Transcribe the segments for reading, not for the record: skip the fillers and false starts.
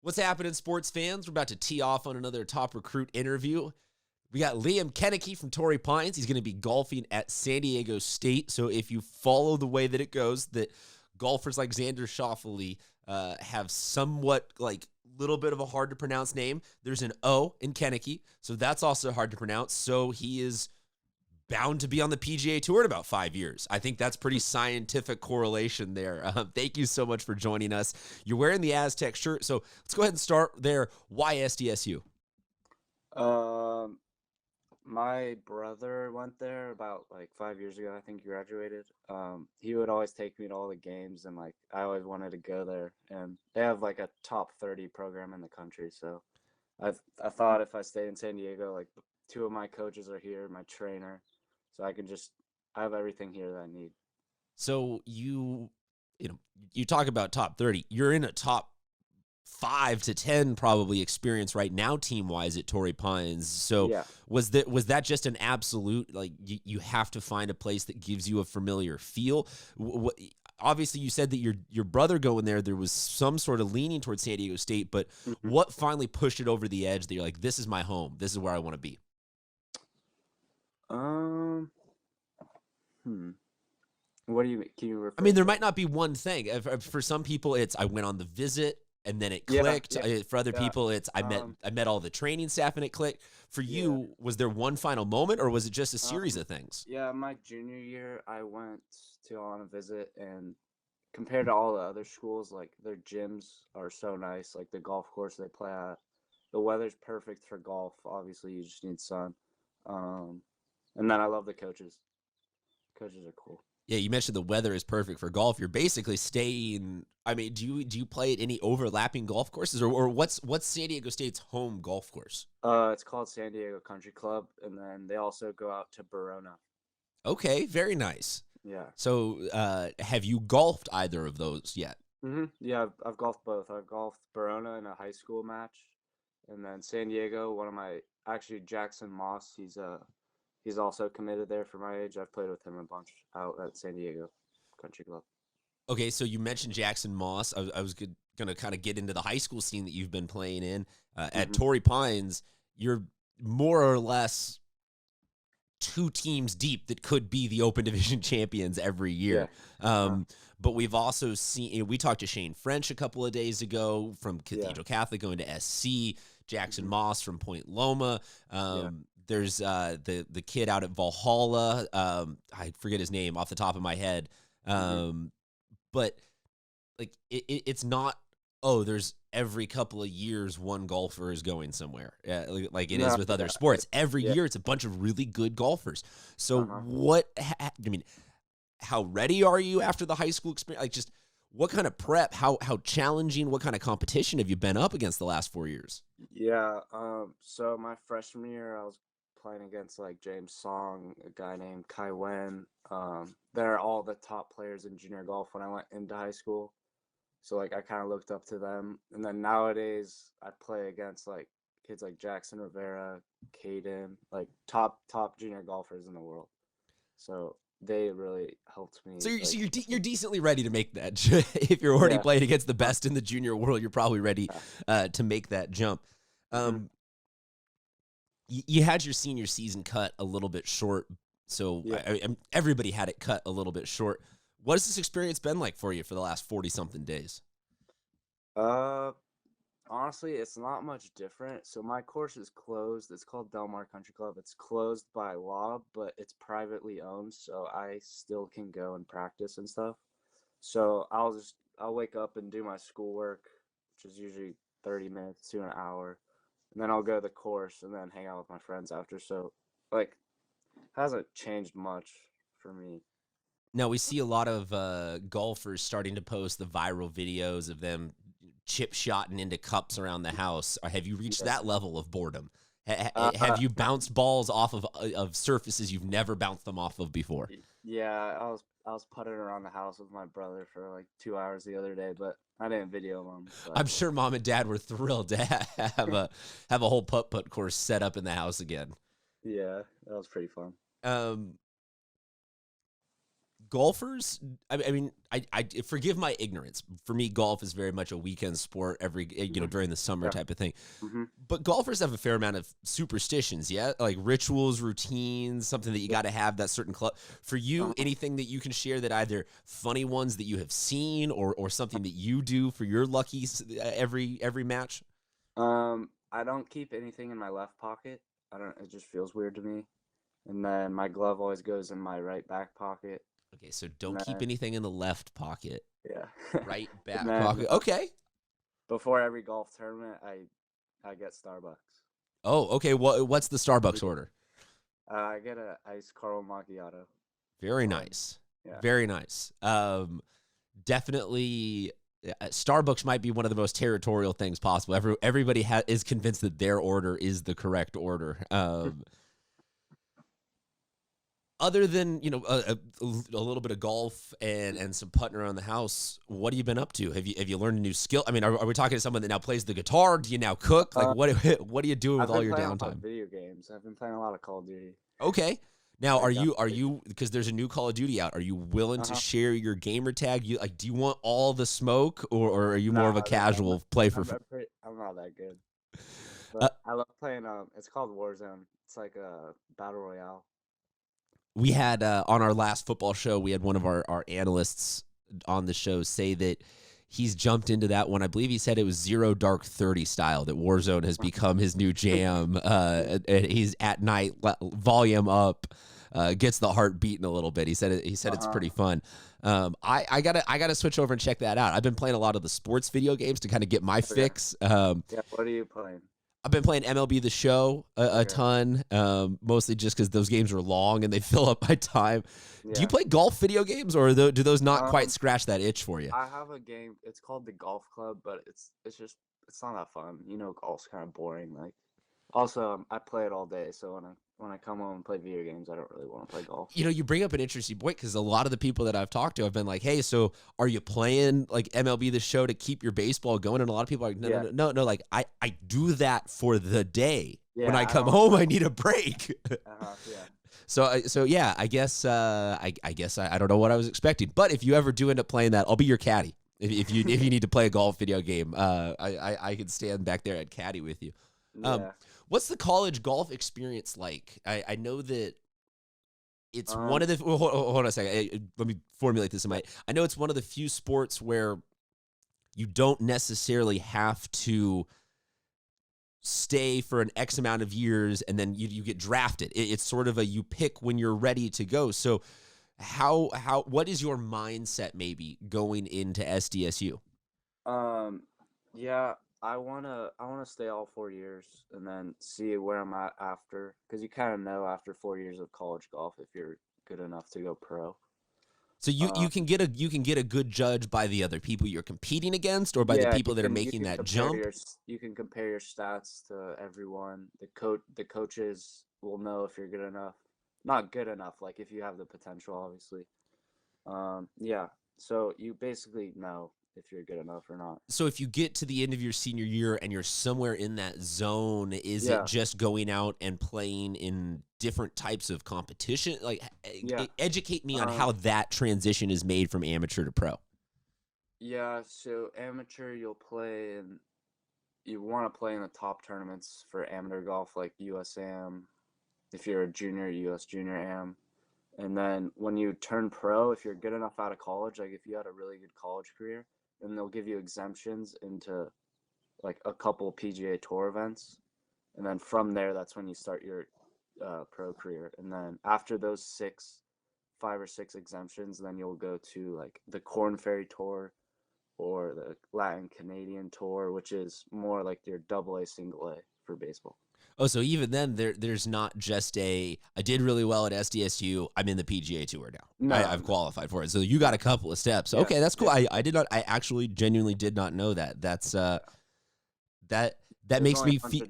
What's happening, sports fans? We're about to tee off on another top recruit interview. We got Liam Koeneke from Torrey Pines. He's going to be golfing at San Diego State. So if you follow the way that it goes, that golfers like Xander Schauffele have somewhat like little bit of a hard to pronounce name. There's an O in Koeneke, so that's also hard to pronounce. So he is bound to be on the PGA Tour in about 5 years. I think that's pretty scientific correlation there. Thank you so much for joining us. You're wearing the Aztec shirt, so let's go ahead and start there. Why SDSU? My brother went there about like 5 years ago. I think he graduated. He would always take me to all the games, and like I always wanted to go there. And they have like a top 30 program in the country. So I thought if I stayed in San Diego, like two of my coaches are here, my trainer, so I have everything here that I need. So you talk about top 30. You're in a top 5 to 10 probably experience right now team-wise at Torrey Pines. So Yeah. was that just an absolute, like, you have to find a place that gives you a familiar feel? Obviously, you said that your brother going there was some sort of leaning towards San Diego State, but what finally pushed it over the edge that you're like, this is my home, this is where I want to be? What do you mean? Can you repeat? I mean, there might not be one thing. For some people, it's I went on the visit and then it clicked. For other people, it's I met all the training staff and it clicked. For you, was there one final moment, or was it just a series of things? Yeah, my junior year, I went on a visit, and compared to all the other schools, like their gyms are so nice. Like the golf course they play at, the weather's perfect for golf. Obviously, you just need sun. And then I love the coaches. Coaches are cool. Yeah, you mentioned the weather is perfect for golf. You're basically staying. I mean, do you play at any overlapping golf courses, or what's San Diego State's home golf course? It's called San Diego Country Club, and then they also go out to Verona. Okay, very nice. Yeah. So, have you golfed either of those yet? Yeah, I've golfed both. I've golfed Verona in a high school match, and then San Diego. Jackson Moss. He's also committed there for my age. I've played with him a bunch out at San Diego Country Club. Okay, so you mentioned Jackson Moss. I was going to kind of get into the high school scene that you've been playing in. At Torrey Pines, you're more or less 2 teams deep that could be the Open Division champions every year. Yeah. But we've also seen, we talked to Shane French a couple of days ago from Cathedral Catholic going to SC, Jackson Moss from Point Loma. There's the kid out at Valhalla. I forget his name off the top of my head. But like it's not, there's every couple of years one golfer is going somewhere. Like it is with other sports. Every year it's a bunch of really good golfers. So how ready are you after the high school experience? Like just what kind of prep, how challenging, what kind of competition have you been up against the last 4 years? Yeah. So my freshman year, I was playing against like James Song, a guy named Kai Wen. They're all the top players in junior golf when I went into high school. So like I kind of looked up to them. And then nowadays I play against like kids like Jackson Rivera, Caden, like top junior golfers in the world. So they really helped me. So you're decently ready to make that. If you're already playing against the best in the junior world, you're probably ready to make that jump. You had your senior season cut a little bit short, so everybody had it cut a little bit short. What has this experience been like for you for the last 40-something days? Honestly, it's not much different. So my course is closed. It's called Del Mar Country Club. It's closed by law, but it's privately owned, so I still can go and practice and stuff. So I'll wake up and do my schoolwork, which is usually 30 minutes to an hour. And then I'll go to the course and then hang out with my friends after. So, like, hasn't changed much for me. Now, we see a lot of golfers starting to post the viral videos of them chip-shotting into cups around the house. Have you reached that level of boredom? Have you bounced balls off of surfaces you've never bounced them off of before? Yeah, I was putting around the house with my brother for like 2 hours the other day, but I didn't video them. So. I'm sure mom and dad were thrilled to have a whole putt course set up in the house again. Yeah, that was pretty fun. golfers, I mean, I forgive my ignorance. For me, golf is very much a weekend sport during the summer Yeah. type of thing. Hmm. But golfers have a fair amount of superstitions, yeah? Like rituals, routines, something that you got to have that certain club. For you, anything that you can share that either funny ones that you have seen or something that you do for your lucky every match? I don't keep anything in my left pocket. It just feels weird to me. And then my glove always goes in my right back pocket. Okay, so don't And keep then, anything in the left pocket, yeah. right And back then pocket. Okay. before every golf tournament, I get Starbucks. Oh, okay. What's the Starbucks order? I get a iced caramel macchiato. Very Or- nice. Yeah. Very nice. Definitely, Starbucks might be one of the most territorial things possible. Everybody is convinced that their order is the correct order. Other than a little bit of golf and some putting around the house, what have you been up to? Have you learned a new skill? I mean, are we talking to someone that now plays the guitar? Do you now cook? Like what are you doing with all your I've been playing a lot downtime? of video games. I've been playing a lot of Call of Duty. Okay. Now, Like, are you because there's a new Call of Duty out? Are you willing to share your gamer tag? Do you want all the smoke, or are you more of a Nah, casual play for? I'm not that good. Uh, But I love playing. It's called Warzone. It's like a battle royale. we had on our last football show, we had one of our analysts on the show say that he's jumped into that one. I believe he said it was 0 Dark 30 style, that Warzone has become his new jam. And he's at night, volume up, gets the heart beating a little bit. He said it's pretty fun. I gotta switch over and check that out. I've been playing a lot of the sports video games to kind of get my fix. Yeah, what are you playing? I've been playing MLB The Show a ton, mostly just because those games are long and they fill up my time. Yeah. Do you play golf video games, or do those not quite scratch that itch for you? I have a game. It's called the Golf Club, but it's not that fun. Golf's kind of boring. Like, also, I play it all day, so when I come home and play video games, I don't really want to play golf. You bring up an interesting point, because a lot of the people that I've talked to have been like, hey, so are you playing like MLB The Show to keep your baseball going? And a lot of people are like, no, like I do that for the day. Yeah, when I come home, I need a break. Yeah. So yeah, I guess I don't know what I was expecting, but if you ever do end up playing that, I'll be your caddy. If you need to play a golf video game, I can stand back there at caddy with you. Yeah. What's the college golf experience like? I know that it's one of the hold on a second. Let me formulate this in my. I know it's one of the few sports where you don't necessarily have to stay for an X amount of years and then you get drafted. It's sort of you pick when you're ready to go. So what is your mindset maybe going into SDSU? Yeah, I wanna stay all 4 years and then see where I'm at after, because you kind of know after 4 years of college golf if you're good enough to go pro. So you can get a good judge by the other people you're competing against, or by the people that are making that jump. You can compare your stats to everyone. The coaches will know if you're good enough. Not good enough, like if you have the potential, obviously. Yeah. So you basically know if you're good enough or not. So if you get to the end of your senior year and you're somewhere in that zone, is it just going out and playing in different types of competition? Like, educate me on how that transition is made from amateur to pro. Yeah, so amateur, you want to play in the top tournaments for amateur golf, like USAM. If you're a junior, US Junior Am. And then when you turn pro, if you're good enough out of college, like if you had a really good college career, then they'll give you exemptions into like a couple PGA Tour events. And then from there, that's when you start your pro career. And then after those 5 or 6 exemptions, then you'll go to like the Corn Ferry Tour or the Latin Canadian Tour, which is more like your AA, single A for baseball. Oh, so even then, there's not just I did really well at SDSU, I'm in the PGA Tour now. No. I've qualified for it. So you got a couple of steps. Yeah. Okay, that's cool. I actually genuinely did not know that. That's that makes me feel.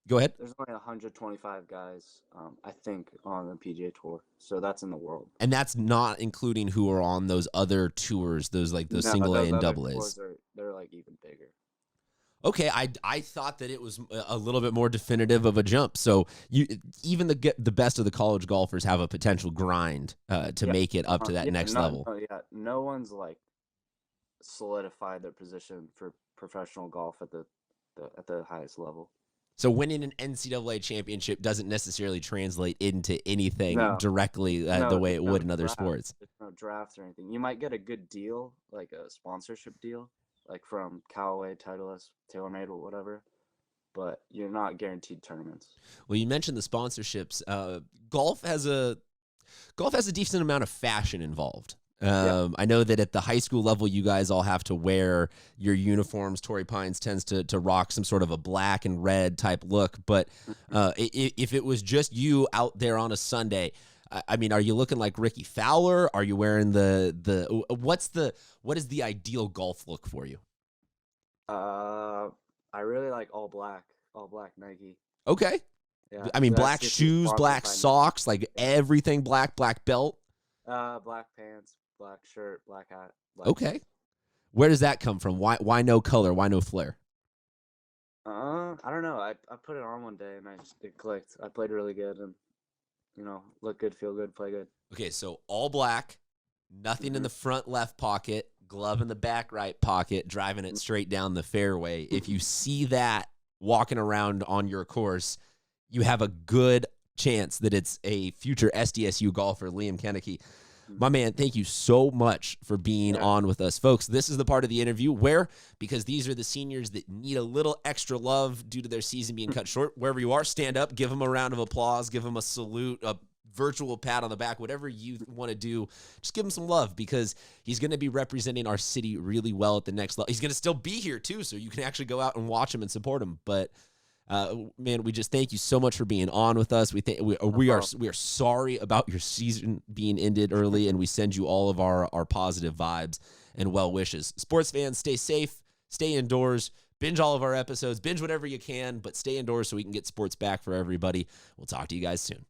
Go ahead. There's only 125 guys, I think, on the PGA Tour. So that's in the world. And that's not including who are on those other tours, those single A and double A's. They're like even bigger. Okay, I thought that it was a little bit more definitive of a jump. So you even the best of the college golfers have a potential grind to Yeah. make it up to that Yeah, next level. no one's like solidified their position for professional golf at the highest level. So winning an NCAA championship doesn't necessarily translate into anything No, directly the no, way there's it no would in other draft. sports. There's no draft or anything. You might get a good deal, like a sponsorship deal, like from Callaway, Titleist, TaylorMade, or whatever. But you're not guaranteed tournaments. Well, you mentioned the sponsorships. Golf has a decent amount of fashion involved. Yeah. I know that at the high school level, you guys all have to wear your uniforms. Torrey Pines tends to rock some sort of a black and red type look. But if it was just you out there on a Sunday, I mean, are you looking like Ricky Fowler? Are you wearing what is the ideal golf look for you? I really like all black Nike. Okay. Yeah, I mean, that's black just shoes, sponsored black by Nike. socks, like everything black, black belt. Black pants, black shirt, black hat. Okay. Where does that come from? Why no color? Why no flair? I don't know. I put it on one day and it clicked. I played really good and look good, feel good, play good. Okay, so all black, nothing in Mhm. the front left pocket, glove in the back right pocket, driving it straight down the fairway. If you see that walking around on your course, you have a good chance that it's a future SDSU golfer, Liam Koeneke. My man, thank you so much for being on with us. Folks, this is the part of the interview where, because these are the seniors that need a little extra love due to their season being cut short, wherever you are, stand up, give them a round of applause, give them a salute, a virtual pat on the back, whatever you want to do. Just give him some love because he's going to be representing our city really well at the next level. He's going to still be here, too, so you can actually go out and watch him and support him. But man, we just thank you so much for being on with us. We are sorry about your season being ended early, and we send you all of our positive vibes and well wishes. Sports fans, stay safe, stay indoors, binge all of our episodes, binge whatever you can, but stay indoors so we can get sports back for everybody. We'll talk to you guys soon.